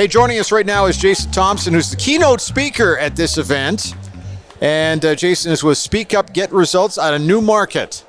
Hey, joining us right now is Jason Thomson, who's the keynote speaker at this event. And Jason is with Speak Up, Get Results out of Newmarket,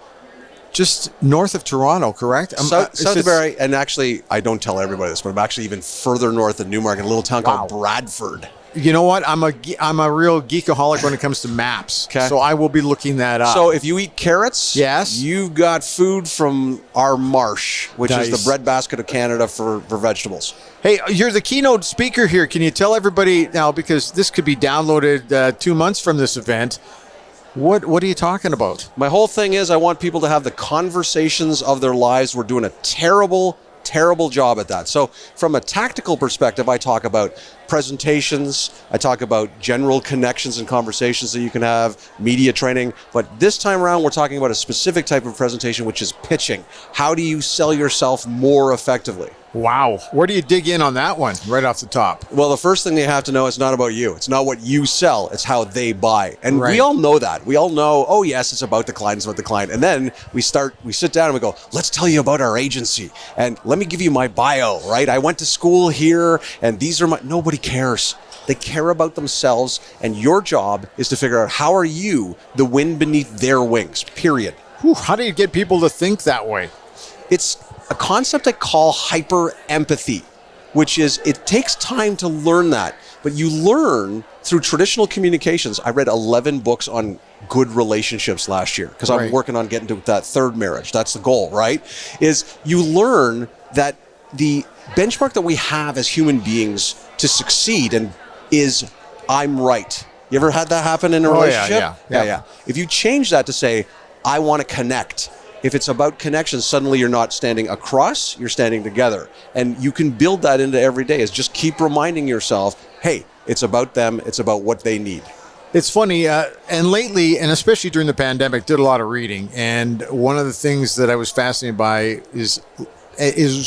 just north of Toronto, correct? South of Barrie, and actually, I don't tell everybody this, but I'm actually even further north of Newmarket, a little town called Bradford. You know what? I'm a real geekaholic when it comes to maps, Okay. so I will be looking that up. So if you eat carrots, Yes. you've got food from our marsh, which is Nice. the breadbasket of Canada for vegetables. Hey, you're the keynote speaker here. Can you tell everybody now, because this could be downloaded 2 months from this event, what are you talking about? My whole thing is I want people to have the conversations of their lives. We're doing a terrible job at that. So from a tactical perspective, I talk about presentations, I talk about general connections and conversations that you can have, media training, but this time around we're talking about a specific type of presentation, which is pitching. How do you sell yourself more effectively? Wow. Where do you dig in on that one right off the top? Well, the first thing they have to know is not about you. It's not what you sell. It's how they buy. And Right. we all know that. We all know, oh, yes, it's about the client. It's about the client. And then we sit down and we go, let's tell you about our agency. And let me give you my bio, right? I went to school here and these are nobody cares. They care about themselves. And your job is to figure out how are you the wind beneath their wings, period. Whew, how do you get people to think that way? It's a concept I call hyper empathy, which is it takes time to learn that, but you learn through traditional communications. I read 11 books on good relationships last year because I'm Right. working on getting to that third marriage. That's the goal, right? Is you learn that the benchmark that we have as human beings to succeed and is I'm right. You ever had that happen in a relationship? Yeah. If you change that to say, I want to connect. If it's about connection, suddenly you're not standing across, you're standing together. And you can build that into every day is just keep reminding yourself, hey, it's about them, it's about what they need. It's funny, and lately, and especially during the pandemic, did a lot of reading. And one of the things that I was fascinated by is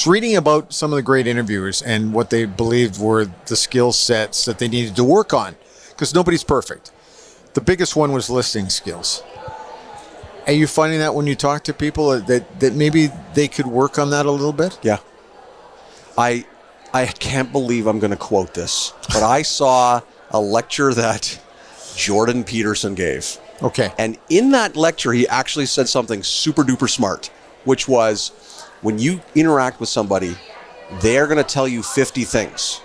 reading about some of the great interviewers and what they believed were the skill sets that they needed to work on, because nobody's perfect. The biggest one was listening skills. Are you finding that when you talk to people that maybe they could work on that a little bit? Yeah. I can't believe I'm going to quote this, but I saw a lecture that Jordan Peterson gave. Okay. And in that lecture, he actually said something super duper smart, which was when you interact with somebody, they're going to tell you 50 things.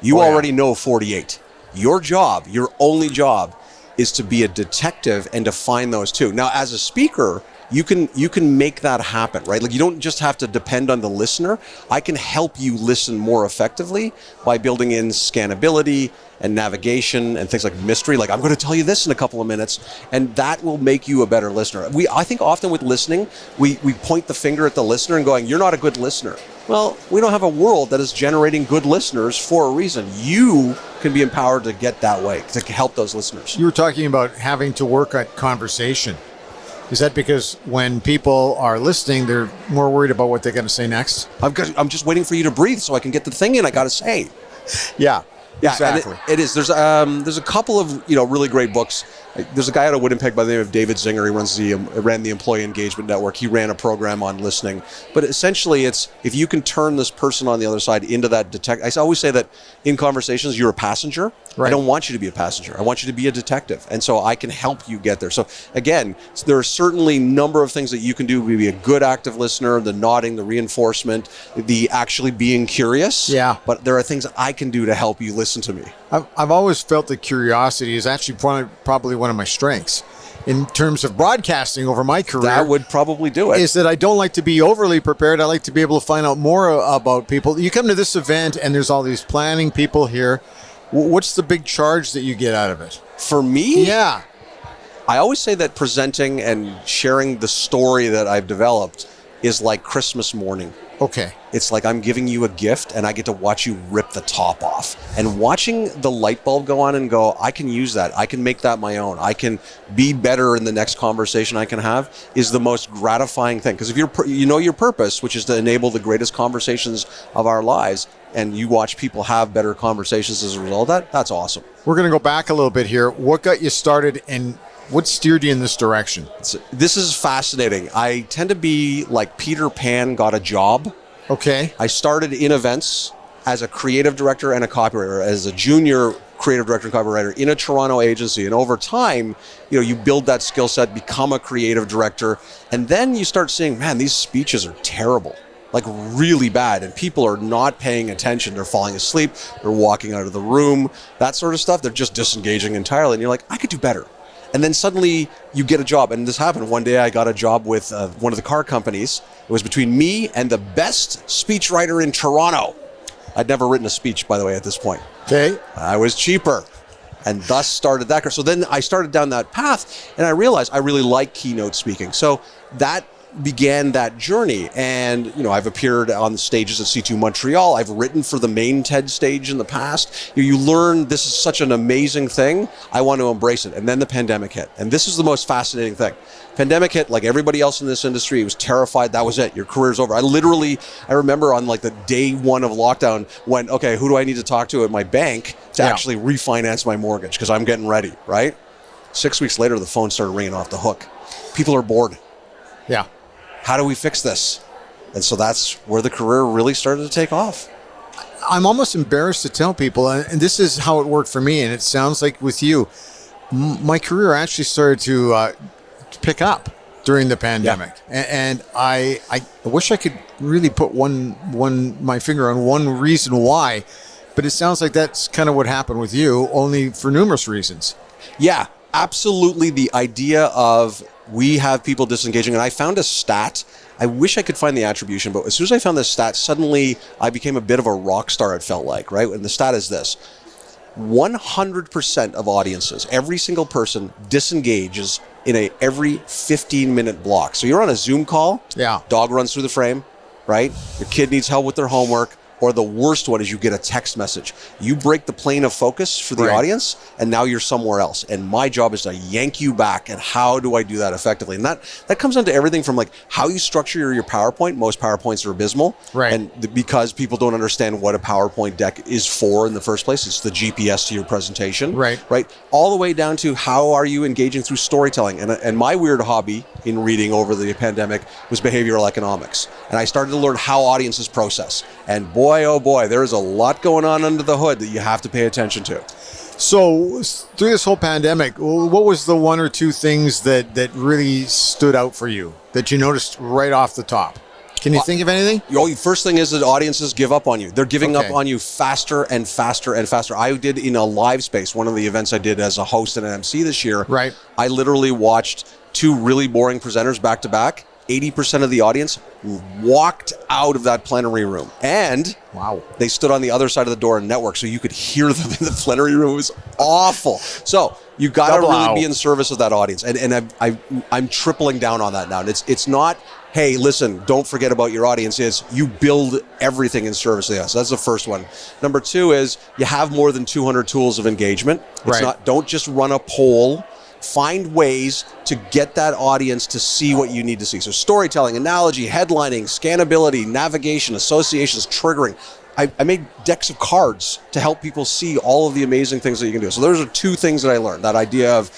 You already know 48. Your job, your only job, is to be a detective and to find those too. Now, as a speaker, you can make that happen, right? Like you don't just have to depend on the listener. I can help you listen more effectively by building in scannability and navigation and things like mystery. Like I'm going to tell you this in a couple of minutes, and that will make you a better listener. I think often with listening, we point the finger at the listener and going, "You're not a good listener." Well, we don't have a world that is generating good listeners for a reason. You can be empowered to get that way, to help those listeners. You were talking about having to work at conversation. Is that because when people are listening, they're more worried about what they're going to say next? I'm just waiting for you to breathe so I can get the thing in I got to say. Yeah, Yeah, exactly. and it is. There's a couple of really great books. There's a guy out of Winnipeg by the name of David Zinger. He ran the Employee Engagement Network. He ran a program on listening. But essentially, it's if you can turn this person on the other side into that detective. I always say that in conversations, you're a passenger. Right. I don't want you to be a passenger. I want you to be a detective. And so I can help you get there. So again, there are certainly a number of things that you can do to be a good active listener, the nodding, the reinforcement, the actually being curious. Yeah. But there are things that I can do to help you listen to me. I've always felt that curiosity is actually probably one of my strengths in terms of broadcasting over my career. That would probably do it. Is that I don't like to be overly prepared. I like to be able to find out more about people. You come to this event and there's all these planning people here. What's the big charge that you get out of it? For me? Yeah. I always say that presenting and sharing the story that I've developed is like Christmas morning. Okay. It's like I'm giving you a gift and I get to watch you rip the top off. And watching the light bulb go on and go, I can use that. I can make that my own. I can be better in the next conversation I can have is the most gratifying thing. Because if you know your purpose, which is to enable the greatest conversations of our lives, and you watch people have better conversations as a result of that, that's awesome. We're going to go back a little bit here. What got you started and what steered you in this direction? This is fascinating. I tend to be like Peter Pan got a job. Okay. I started in events as a creative director and a copywriter, as a junior creative director and copywriter in a Toronto agency. And over time, you build that skill set, become a creative director, and then you start seeing, man, these speeches are terrible, like really bad, and people are not paying attention. They're falling asleep, they're walking out of the room, that sort of stuff. They're just disengaging entirely. And you're like, I could do better. And then suddenly you get a job. And this happened. One day I got a job with one of the car companies. It was between me and the best speechwriter in Toronto. I'd never written a speech, by the way, at this point. Okay. I was cheaper, and thus started that. So then I started down that path, and I realized I really like keynote speaking. So that began that journey. And, I've appeared on the stages at C2 Montreal. I've written for the main TED stage in the past. You learn this is such an amazing thing. I want to embrace it. And then the pandemic hit. And this is the most fascinating thing. Pandemic hit, like everybody else in this industry, was terrified. That was it. Your career's over. I remember on like the day one of lockdown when, okay, who do I need to talk to at my bank to actually refinance my mortgage? Because I'm getting ready, right? 6 weeks later, the phone started ringing off the hook. People are bored. Yeah. How do we fix this? And so that's where the career really started to take off. I'm almost embarrassed to tell people, and this is how it worked for me, and it sounds like with you, my career actually started to pick up during the pandemic. Yeah. And I wish I could really put my finger on one reason why, but it sounds like that's kind of what happened with you, only for numerous reasons. Yeah, absolutely. The idea of we have people disengaging, and I found a stat. I wish I could find the attribution, but as soon as I found this stat, suddenly I became a bit of a rock star, it felt like, right? And the stat is this: 100% of audiences, every single person disengages in every 15-minute block. So you're on a Zoom call, dog runs through the frame, right? Your kid needs help with their homework, or the worst one is you get a text message. You break the plane of focus for the audience, and now you're somewhere else. And my job is to yank you back. And how do I do that effectively? And that comes down to everything from like how you structure your PowerPoint. Most PowerPoints are abysmal. Right. And because people don't understand what a PowerPoint deck is for in the first place, it's the GPS to your presentation. Right. Right. All the way down to how are you engaging through storytelling. And my weird hobby in reading over the pandemic was behavioral economics. And I started to learn how audiences process. And boy, oh boy, there is a lot going on under the hood that you have to pay attention to. So through this whole pandemic, what was the one or two things that really stood out for you that you noticed right off the top? Can you think of anything? First thing is that audiences give up on you. They're giving up on you faster and faster and faster. I did in a live space, one of the events I did as a host and an MC this year. Right. I literally watched two really boring presenters back to back. 80% of the audience walked out of that plenary room. And they stood on the other side of the door and networked, so you could hear them in the plenary room. It was awful. So you got to really be in service of that audience. And I'm tripling down on that now. And it's not, hey, listen, don't forget about your audience. It's you build everything in service of the audience. So that's the first one. Number two is you have more than 200 tools of engagement. It's not, don't just run a poll. Find ways to get that audience to see what you need to see. So storytelling, analogy, headlining, scannability, navigation, associations, triggering. I made decks of cards to help people see all of the amazing things that you can do. So those are two things that I learned. That idea of,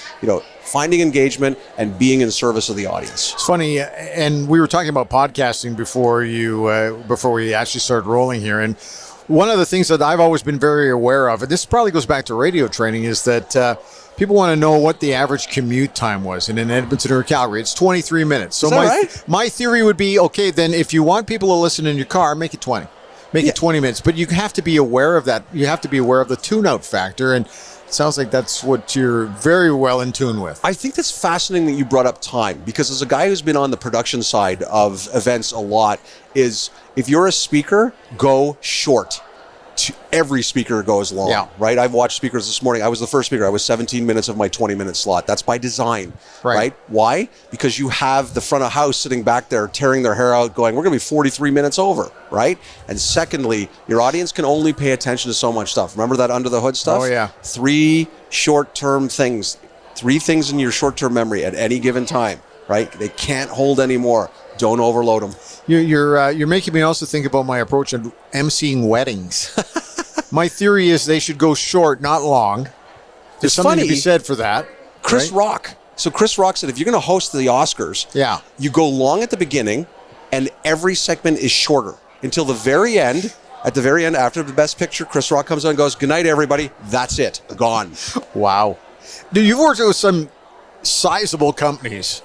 finding engagement and being in service of the audience. It's funny, and we were talking about podcasting before we actually started rolling here. And one of the things that I've always been very aware of, and this probably goes back to radio training, is that people want to know what the average commute time was. And in Edmonton or Calgary, it's 23 minutes. So my theory would be, okay, then if you want people to listen in your car, make it 20. Make it 20 minutes. But you have to be aware of that. You have to be aware of the tune-out factor. And it sounds like that's what you're very well in tune with. I think that's fascinating that you brought up time, because as a guy who's been on the production side of events a lot, is if you're a speaker, go short. Every speaker goes long, right? I've watched speakers this morning. I was the first speaker. I was 17 minutes of my 20-minute slot. That's by design, right? Why? Because you have the front of house sitting back there tearing their hair out going, we're going to be 43 minutes over, right? And secondly, your audience can only pay attention to so much stuff. Remember that under the hood stuff? Oh, yeah. 3 short-term things, 3 things in your short-term memory at any given time, right? They can't hold anymore. Don't overload them. You're making me also think about my approach of emceeing weddings. My theory is they should go short, not long. There's something to be said for that. Chris Rock. So Chris Rock said, if you're going to host the Oscars, you go long at the beginning, and every segment is shorter until the very end. At the very end, after the best picture, Chris Rock comes on and goes, "Good night, everybody." That's it. Gone. Wow. Dude, you've worked with some sizable companies.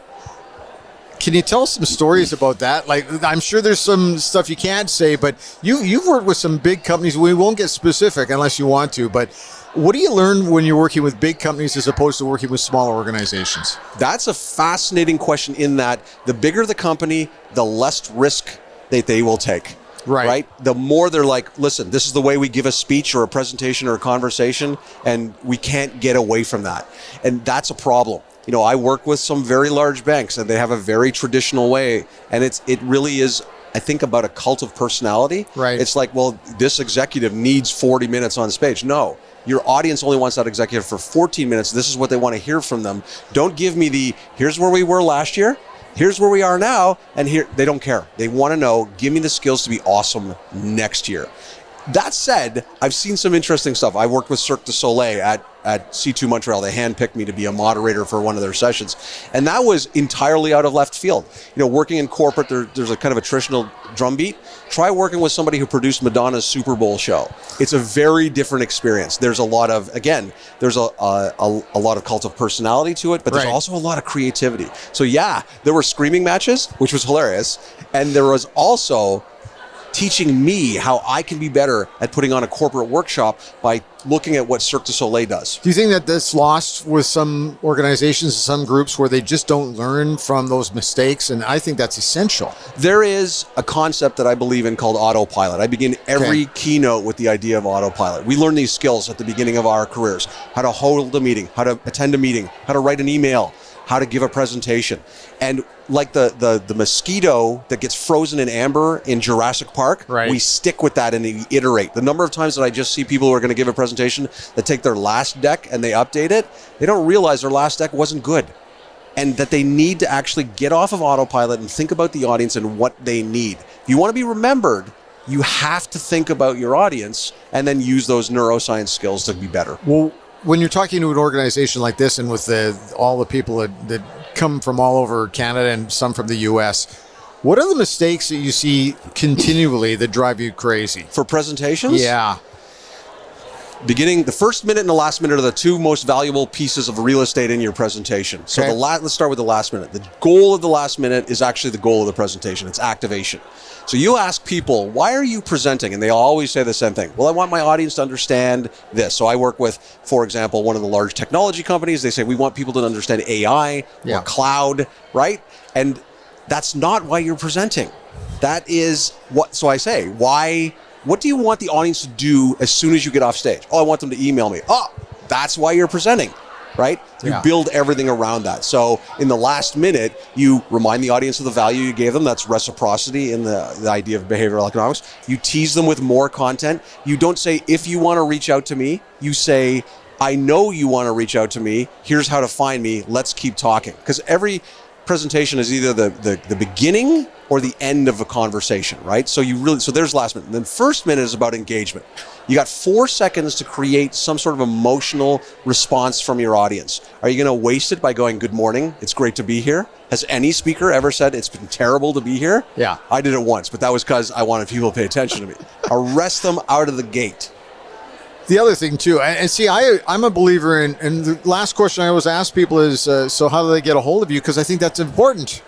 Can you tell us some stories about that? Like, I'm sure there's some stuff you can't say, but you've worked with some big companies. We won't get specific unless you want to, but what do you learn when you're working with big companies as opposed to working with smaller organizations? That's a fascinating question, in that the bigger the company, the less risk that they will take. Right. The more they're like, listen, this is the way we give a speech or a presentation or a conversation, and we can't get away from that. And that's a problem. You know, I work with some very large banks, and they have a very traditional way, and it really is, I think, about a cult of personality. Right. It's like, well, this executive needs 40 minutes on stage. No, your audience only wants that executive for 14 minutes. This is what they want to hear from them. Don't give me here's where we were last year, here's where we are now, and here. They don't care. They want to know, give me the skills to be awesome next year. That said, I've seen some interesting stuff. I worked with Cirque du Soleil at C2 Montreal. They handpicked me to be a moderator for one of their sessions. And that was entirely out of left field. You know, working in corporate, there's a kind of a traditional drumbeat. Try working with somebody who produced Madonna's Super Bowl show. It's a very different experience. There's a lot of, again, there's a lot of cult of personality to it, but there's also a lot of creativity. So yeah, there were screaming matches, which was hilarious. And there was also teaching me how I can be better at putting on a corporate workshop by looking at what Cirque du Soleil does. Do you think that that's lost with some organizations, some groups, where they just don't learn from those mistakes? And I think that's essential. There is a concept that I believe in called autopilot. I begin every keynote with the idea of autopilot. We learn these skills at the beginning of our careers: how to hold a meeting, how to attend a meeting, how to write an email, how to give a presentation. And like the mosquito that gets frozen in amber in Jurassic Park, we stick with that and we iterate. The number of times that I just see people who are going to give a presentation that take their last deck and they update it, they don't realize their last deck wasn't good. And that they need to actually get off of autopilot and think about the audience and what they need. If you want to be remembered, you have to think about your audience and then use those neuroscience skills to be better. Well, when you're talking to an organization like this, and with all the people that come from all over Canada and some from the US, what are the mistakes that you see continually that drive you crazy? For presentations? Yeah. The first minute and the last minute are the two most valuable pieces of real estate in your presentation. So let's start with the last minute. The goal of the last minute is actually the goal of the presentation. It's activation. So you ask people, why are you presenting? And they always say the same thing. Well, I want my audience to understand this. So I work with, for example, one of the large technology companies. They say, we want people to understand AI or cloud, right? And that's not why you're presenting. That is what, so I say, what do you want the audience to do as soon as you get off stage? Oh, I want them to email me. Oh, that's why you're presenting, right? You build everything around that. So in the last minute, you remind the audience of the value you gave them. That's reciprocity in the idea of behavioral economics. You tease them with more content. You don't say, if you want to reach out to me, you say, I know you want to reach out to me. Here's how to find me. Let's keep talking. Because every presentation is either the beginning or the end of a conversation, right? So there's last minute. And then first minute is about engagement. You got 4 seconds to create some sort of emotional response from your audience. Are you going to waste it by going, good morning, it's great to be here? Has any speaker ever said it's been terrible to be here? Yeah. I did it once, but that was because I wanted people to pay attention to me. Arrest them out of the gate. The other thing too, and see, I'm a believer in, and the last question I always ask people is, so how do they get a hold of you? Because I think that's important.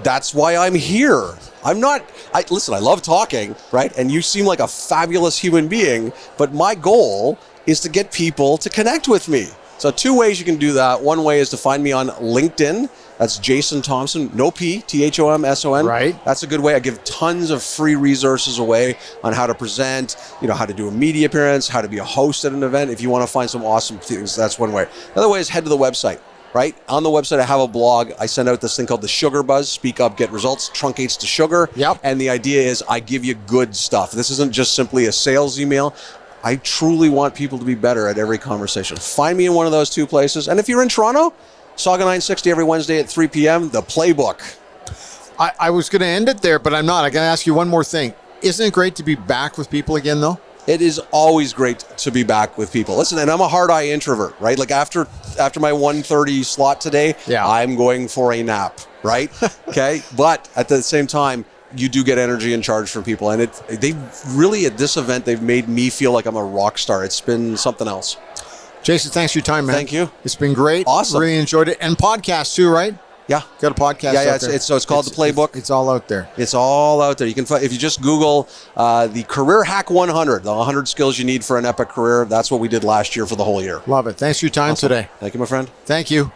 That's why I'm here. Listen, I love talking, right? And you seem like a fabulous human being, but my goal is to get people to connect with me. So 2 ways you can do that. One way is to find me on LinkedIn. That's Jason Thomson, no P, Thomson. Right. That's a good way. I give tons of free resources away on how to present, how to do a media appearance, how to be a host at an event. If you want to find some awesome things, that's one way. Another way is head to the website. Right? On the website, I have a blog. I send out this thing called the Sugar Buzz. Speak up, get results. Truncates to sugar. Yep. And the idea is I give you good stuff. This isn't just simply a sales email. I truly want people to be better at every conversation. Find me in one of those 2 places. And if you're in Toronto, Saga 960 every Wednesday at 3 p.m., the playbook. I was going to end it there, but I'm not. I got to ask you one more thing. Isn't it great to be back with people again, though? It is always great to be back with people. Listen, and I'm a hard-eye introvert, right? Like after my 1:30 slot today, I'm going for a nap, right? Okay? But at the same time, you do get energy and charge from people. And they really, at this event, they've made me feel like I'm a rock star. It's been something else. Jason, thanks for your time, man. Thank you. It's been great. Awesome. Really enjoyed it. And podcast too, right? Yeah. Got a podcast Yeah, out there. it's called The Playbook. It's all out there. It's all out there. You can find, if you just Google the Career Hack 100, the 100 skills you need for an epic career. That's what we did last year for the whole year. Love it. Thanks for your time today. Thank you, my friend. Thank you.